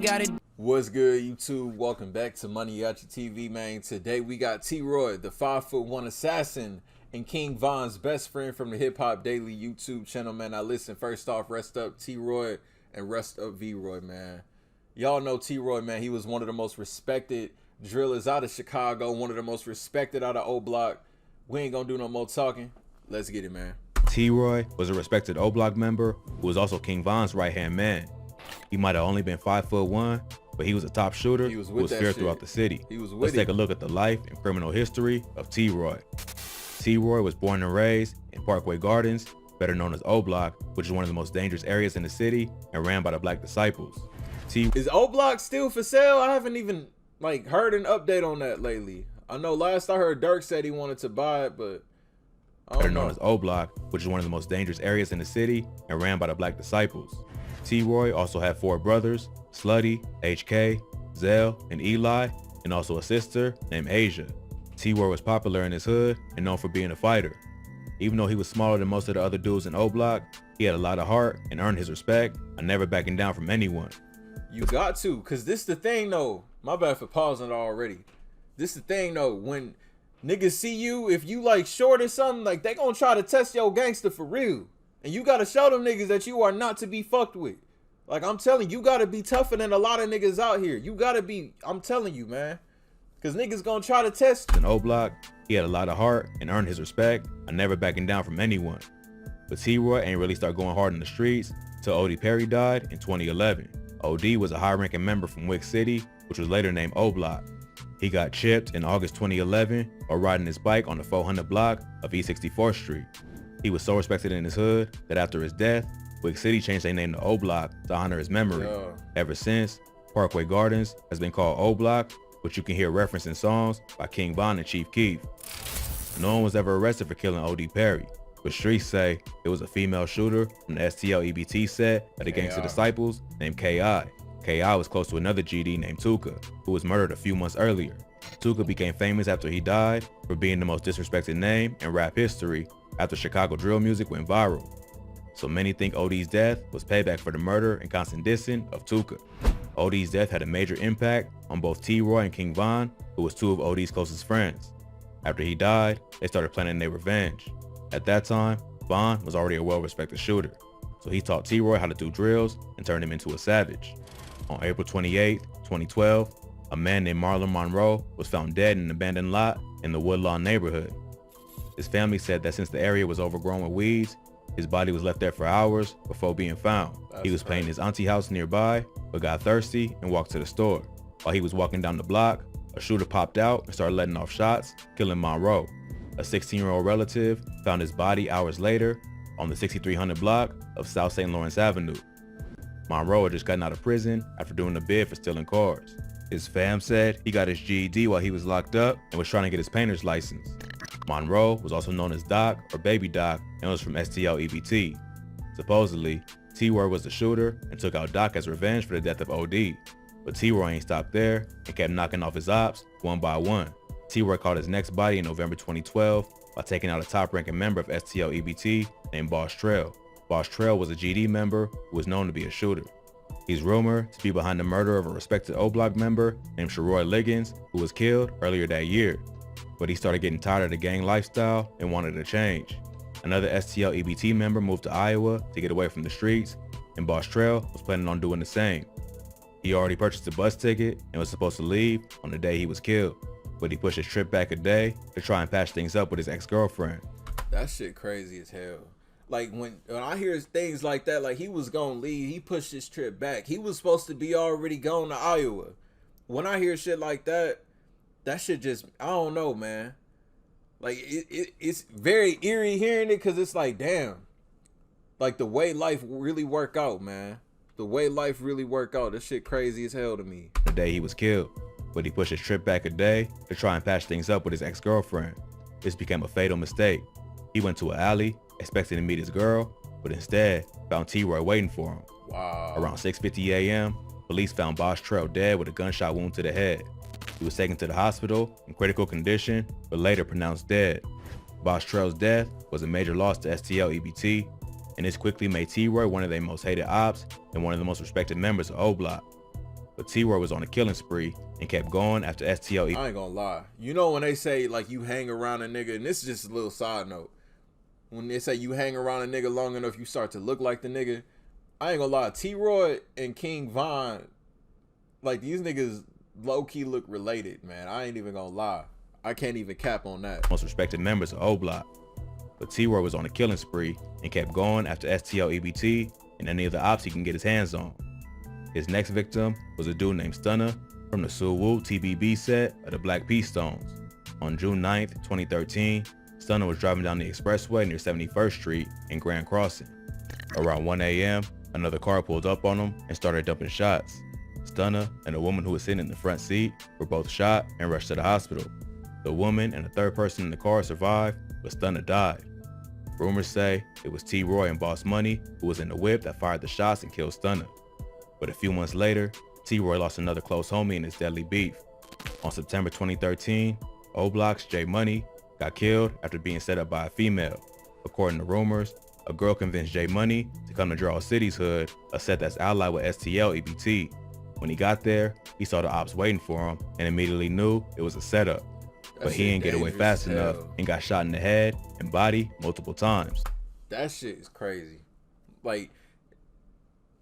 gotta. What's good, YouTube? Welcome back to MANIACITV, man. Today we got T-Roy, the 5'1" assassin, and King Von's best friend from the Hip Hop Daily YouTube channel, man. Now listen, first off, rest up T-Roy and rest up V-Roy, man. Y'all know T-Roy, man. He was one of the most respected drillers out of Chicago, one of the most respected out of O-Block. We ain't gonna do no more talking. Let's get it, man. T-Roy was a respected O-Block member who was also King Von's right-hand man. He might have only been 5'1", but he was a top shooter who was feared throughout the city. Let's take a look at the life and criminal history of T-Roy. T-Roy was born and raised in Parkway Gardens, better known as O-Block, which is one of the most dangerous areas in the city and ran by the Black Disciples. Is O-Block still for sale? I haven't even heard an update on that lately. I know last I heard Dirk said he wanted to buy it, but I don't know. Better known as O-Block, which is one of the most dangerous areas in the city and ran by the Black Disciples. T-Roy also had 4 brothers, Slutty, HK, Zell, and Eli, and also a sister named Asia. T-Roy was popular in his hood and known for being a fighter. Even though he was smaller than most of the other dudes in O-Block, he had a lot of heart and earned his respect and never backing down from anyone. You got to, cause this the thing though. My bad for pausing already. This the thing though, when niggas see you, if you short or something, they gonna try to test your gangster for real. And you gotta show them niggas that you are not to be fucked with. I'm telling you, you gotta be tougher than a lot of niggas out here. You gotta be, I'm telling you, man. Cause niggas gonna try to test. In O-Block, he had a lot of heart and earned his respect and never backing down from anyone. But T-Roy ain't really start going hard in the streets till O.D. Perry died in 2011. O.D. was a high-ranking member from Wick City, which was later named O-Block. He got chipped in August 2011 while riding his bike on the 400 block of East 64th Street. He was so respected in his hood that after his death, Wick City changed their name to O-Block to honor his memory. Ever since, Parkway Gardens has been called O-Block, which you can hear referenced in songs by King Von and Chief Keef. No one was ever arrested for killing O.D. Perry, but streets say it was a female shooter from the STL EBT set of the Gangsta Disciples named K.I. K.I. was close to another GD named Tuka, who was murdered a few months earlier. Tuka became famous after he died for being the most disrespected name in rap history after Chicago drill music went viral. So many think OD's death was payback for the murder and constant dissing of Tuka. OD's death had a major impact on both T-Roy and King Von, who was 2 of OD's closest friends. After he died, they started planning their revenge. At that time, Von was already a well-respected shooter, so he taught T-Roy how to do drills and turned him into a savage. On April 28, 2012, a man named Marlon Monroe was found dead in an abandoned lot in the Woodlawn neighborhood. His family said that since the area was overgrown with weeds, his body was left there for hours before being found. He was playing his auntie house nearby, but got thirsty and walked to the store. While he was walking down the block, a shooter popped out and started letting off shots, killing Monroe. A 16-year-old relative found his body hours later on the 6300 block of South St. Lawrence Avenue. Monroe had just gotten out of prison after doing a bid for stealing cars. His fam said he got his GED while he was locked up and was trying to get his painter's license. Monroe was also known as Doc or Baby Doc and was from STL EBT. Supposedly, T-Roy was the shooter and took out Doc as revenge for the death of OD. But T-Roy ain't stopped there and kept knocking off his ops one by one. T-Roy caught his next body in November 2012 by taking out a top-ranking member of STL EBT named Boss Trail. Boss Trail was a GD member who was known to be a shooter. He's rumored to be behind the murder of a respected O-Block member named Sharoy Liggins, who was killed earlier that year. But he started getting tired of the gang lifestyle and wanted a change. Another STL EBT member moved to Iowa to get away from the streets, and Boss Trail was planning on doing the same. He already purchased a bus ticket and was supposed to leave on the day he was killed, but he pushed his trip back a day to try and patch things up with his ex-girlfriend. That shit crazy as hell. When I hear things like that, he was gonna leave, he pushed his trip back. He was supposed to be already gone to Iowa. When I hear shit like that, that shit just, I don't know, man. It's very eerie hearing it, because it's damn. The way life really work out, man. The way life really work out. This shit crazy as hell to me. The day he was killed, but he pushed his trip back a day to try and patch things up with his ex-girlfriend. This became a fatal mistake. He went to an alley, expecting to meet his girl, but instead found T-Roy waiting for him. Wow. Around 6:50 a.m., police found Boss Trail dead with a gunshot wound to the head. He was taken to the hospital in critical condition, but later pronounced dead. Boss Trail's death was a major loss to STL EBT, and this quickly made T-Roy one of their most hated ops and one of the most respected members of O-Block. but T-Roy was on a killing spree and kept going after STL. I ain't gonna lie. You know when they say like you hang around a nigga, and this is just a little side note. When they say you hang around a nigga long enough, you start to look like the nigga. I ain't gonna lie. T-Roy and King Von, like these niggas low-key look related, man. I ain't even gonna lie. I can't even cap on that. Most respected members of O-Block. But T-Roy was on a killing spree and kept going after STL EBT and any of the ops he can get his hands on. His next victim was a dude named Stunner from the Suwoo TBB set of the Black Peace Stones. On June 9th, 2013, Stunner was driving down the expressway near 71st Street in Grand Crossing. Around 1 a.m., another car pulled up on him and started dumping shots. Stunner and a woman who was sitting in the front seat were both shot and rushed to the hospital. The woman and a third person in the car survived, but Stunner died. Rumors say it was T-Roy and Boss Money who was in the whip that fired the shots and killed Stunner. But a few months later, T-Roy lost another close homie in his deadly beef. On September 2013, O-Block's J Money got killed after being set up by a female. According to rumors, a girl convinced J Money to come to Draw City's hood, a set that's allied with STL EBT. When he got there, he saw the ops waiting for him and immediately knew it was a setup. But he didn't get away fast enough and got shot in the head and body multiple times. That shit is crazy. Like,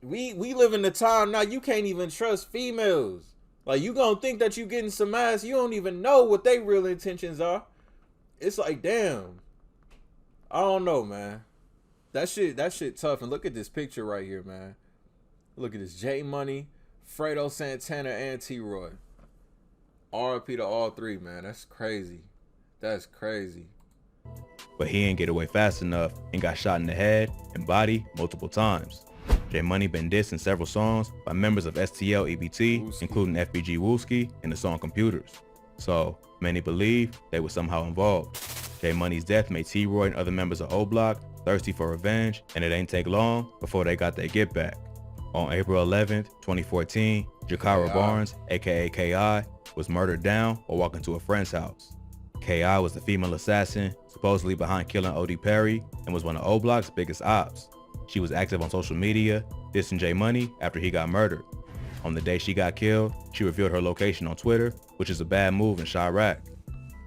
we live in the time now you can't even trust females. Like, you gonna think that you getting some ass, you don't even know what they real intentions are. It's like, damn. I don't know, man. That shit tough. And look at this picture right here, man. Look at this. J Money, Fredo Santana, and T-Roy. RIP to all three, man. That's crazy. That's crazy. But he didn't get away fast enough and got shot in the head and body multiple times. J Money been dissed in several songs by members of STL EBT, Wooski, including FBG Wooski in the song Computers. So many believe they were somehow involved. J Money's death made T-Roy and other members of O-Block thirsty for revenge, and it ain't take long before they got their get back. On April 11th, 2014, Jakara Barnes, aka KI, was murdered down while walking to a friend's house. KI was the female assassin supposedly behind killing O.D. Perry and was one of O-Block's biggest ops. She was active on social media, dissing J Money after he got murdered. On the day she got killed, she revealed her location on Twitter, which is a bad move in Chirac.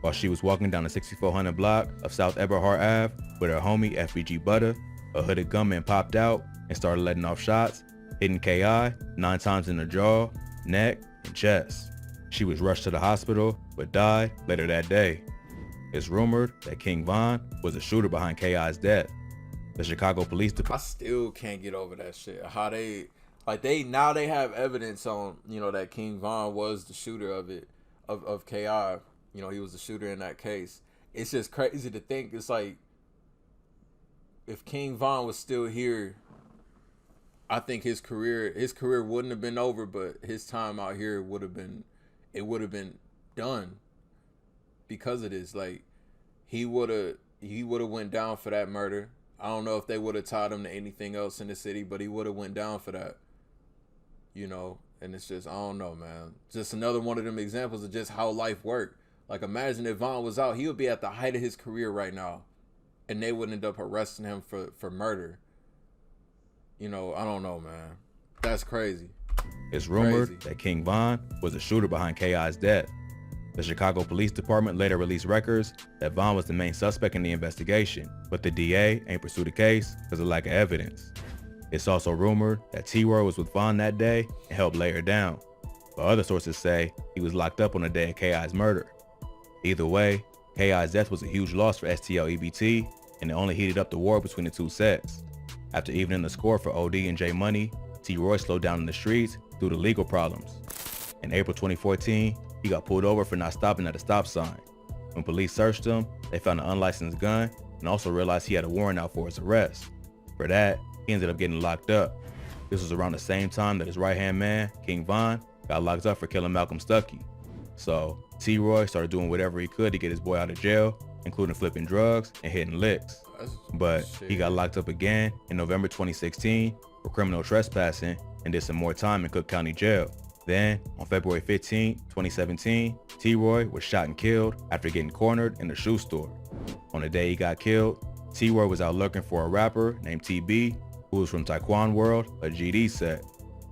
While she was walking down the 6400 block of South Eberhard Ave with her homie FBG Butter, a hooded gunman popped out and started letting off shots, hitting KI 9 times in the jaw, neck, and chest. She was rushed to the hospital, but died later that day. It's rumored that King Von was the shooter behind KI's death. The Chicago Police Department. I still can't get over that shit. How they now have evidence on, that King Von was the shooter of KI. He was the shooter in that case. It's just crazy to think. It's like, if King Von was still here, I think his career wouldn't have been over, but his time out here would have been done because of this. Like, he would have went down for that murder. I don't know if they would have tied him to anything else in the city, but he would have went down for that. And it's just, I don't know, man. Just another one of them examples of just how life worked. Like, imagine if Von was out, he would be at the height of his career right now, and they would end up arresting him for murder. I don't know, man. That's crazy. It's rumored that King Von was the shooter behind KI's death. The Chicago Police Department later released records that Von was the main suspect in the investigation, but the DA ain't pursued the case because of lack of evidence. It's also rumored that T-Roy was with Von that day and helped lay her down, but other sources say he was locked up on the day of KI's murder. Either way, KI's death was a huge loss for STL EBT, and it only heated up the war between the two sets. After evening the score for OD and J Money, T-Roy slowed down in the streets due to legal problems. In April 2014, he got pulled over for not stopping at a stop sign. When police searched him, they found an unlicensed gun and also realized he had a warrant out for his arrest. For that, he ended up getting locked up. This was around the same time that his right-hand man, King Von, got locked up for killing Malcolm Stuckey. So T-Roy started doing whatever he could to get his boy out of jail, including flipping drugs and hitting licks. But he got locked up again in November 2016 for criminal trespassing and did some more time in Cook County Jail. Then, on February 15, 2017, T-Roy was shot and killed after getting cornered in a shoe store. On the day he got killed, T-Roy was out looking for a rapper named TB, who was from Taekwon World, a GD set.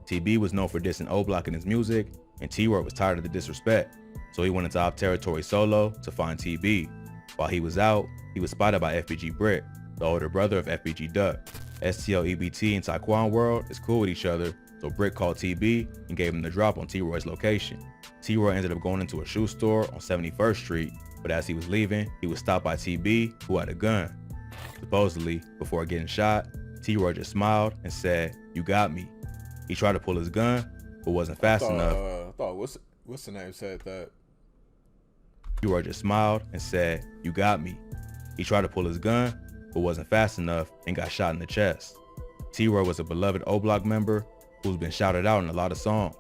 TB was known for dissing O Block in his music, and T-Roy was tired of the disrespect, so he went into Op territory solo to find TB. While he was out, he was spotted by FBG Brick, the older brother of FBG Duck. STL, EBT, and Taekwon World is cool with each other, so Brick called TB and gave him the drop on T-Roy's location. T-Roy ended up going into a shoe store on 71st Street, but as he was leaving, he was stopped by TB, who had a gun. Supposedly, before getting shot, T-Roy just smiled and said, "You got me." He tried to pull his gun, but wasn't fast enough. I thought what's the name said that? T-Roy just smiled and said, "You got me." He tried to pull his gun, but wasn't fast enough and got shot in the chest. T-Roy was a beloved O Block member who's been shouted out in a lot of songs.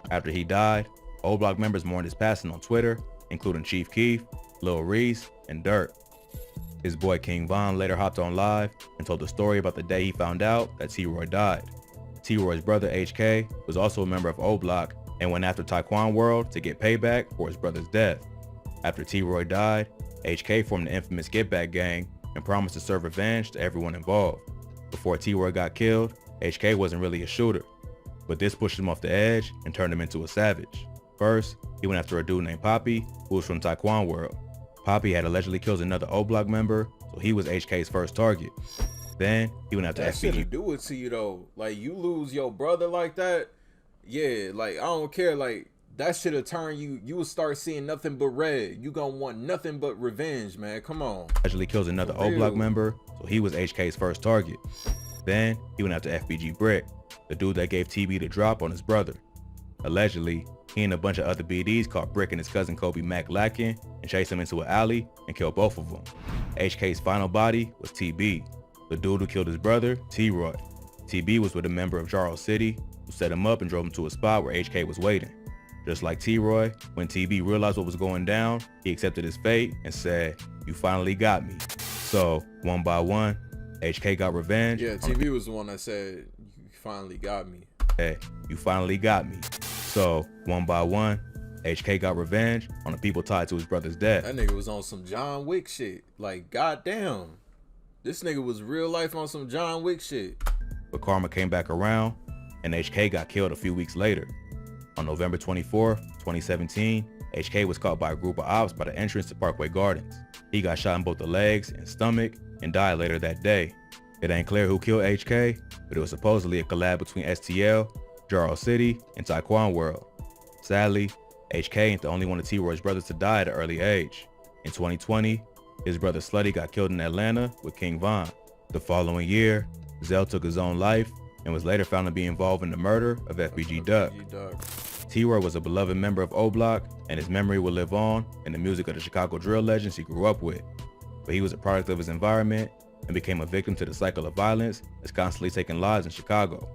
After he died, O Block members mourned his passing on Twitter, including Chief Keef, Lil Reese, and Dirt. His boy King Von later hopped on live and told the story about the day he found out that T-Roy died. T-Roy's brother HK was also a member of O Block and went after Taekwon World to get payback for his brother's death. After T-Roy died, HK formed the infamous Get Back gang and promised to serve revenge to everyone involved. Before T-Roy got killed, HK wasn't really a shooter, but this pushed him off the edge and turned him into a savage. First, he went after a dude named Poppy, who was from Taekwon World. Poppy had allegedly killed another O Block member, so he was HK's first target. Then, he went after That FBG. shit'll do it to you though. Like, you lose your brother like that, yeah, like, I don't care, like, that shit'll turn you, you will start seeing nothing but red. You gonna want nothing but revenge, man, come on. Allegedly kills another O Block member, so he was HK's first target. Then, he went after FBG Brick, the dude that gave TB the drop on his brother. Allegedly, he and a bunch of other BDs caught Brick and his cousin Kobe Mack lacking and chased him into an alley and killed both of them. HK's final body was TB, the dude who killed his brother, T-Roy. TB was with a member of Jarl City who set him up and drove him to a spot where HK was waiting. Just like T-Roy, when TB realized what was going down, he accepted his fate and said, "You finally got me." So, one by one, HK got revenge. Yeah, TB was the one that said, "You finally got me." Hey, you finally got me. So, one by one, HK got revenge on the people tied to his brother's death. That nigga was on some John Wick shit. Like, goddamn. This nigga was real life on some John Wick shit. But karma came back around, and HK got killed a few weeks later. On November 24, 2017, HK was caught by a group of ops by the entrance to Parkway Gardens. He got shot in both the legs and stomach and died later that day. It ain't clear who killed HK, but it was supposedly a collab between STL, Jarl City, and Taekwon World. Sadly, HK ain't the only one of T-Roy's brothers to die at an early age. In 2020, his brother Slutty got killed in Atlanta with King Von. The following year, Zell took his own life and was later found to be involved in the murder of FBG Duck. T-Roy was a beloved member of O Block, and his memory will live on in the music of the Chicago drill legends he grew up with. But he was a product of his environment and became a victim to the cycle of violence that's constantly taking lives in Chicago.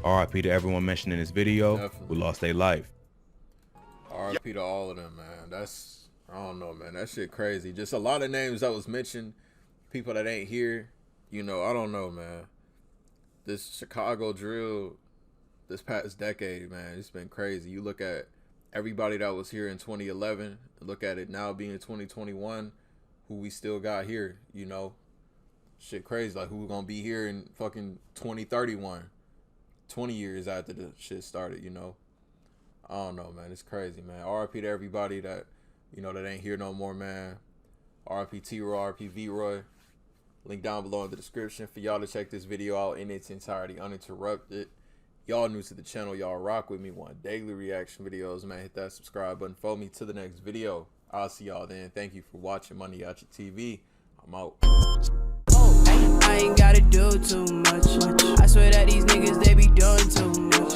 RIP to everyone mentioned in this video who lost their life. RIP to all of them, man. That's, I don't know, man. That shit crazy. Just a lot of names that was mentioned, people that ain't here, you know, I don't know, man. This Chicago drill, this past decade, man, it's been crazy. You look at everybody that was here in 2011, look at it now being 2021, who we still got here, you know. Shit crazy, like who gonna be here in fucking 2031, 20 years after the shit started, you know. I don't know, man. It's crazy, man. RIP to everybody that, you know, that ain't here no more, man. RIP T-Roy, RIP V-Roy. Link down below in the description for y'all to check this video out in its entirety uninterrupted. Y'all new to the channel, y'all rock with me, want daily reaction videos, man. Hit that subscribe button. Follow me to the next video. I'll see y'all then. Thank you for watching MANIACITV. I'm out. I ain't gotta do too much. I swear that these niggas, they be doing too much.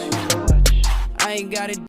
I ain't gotta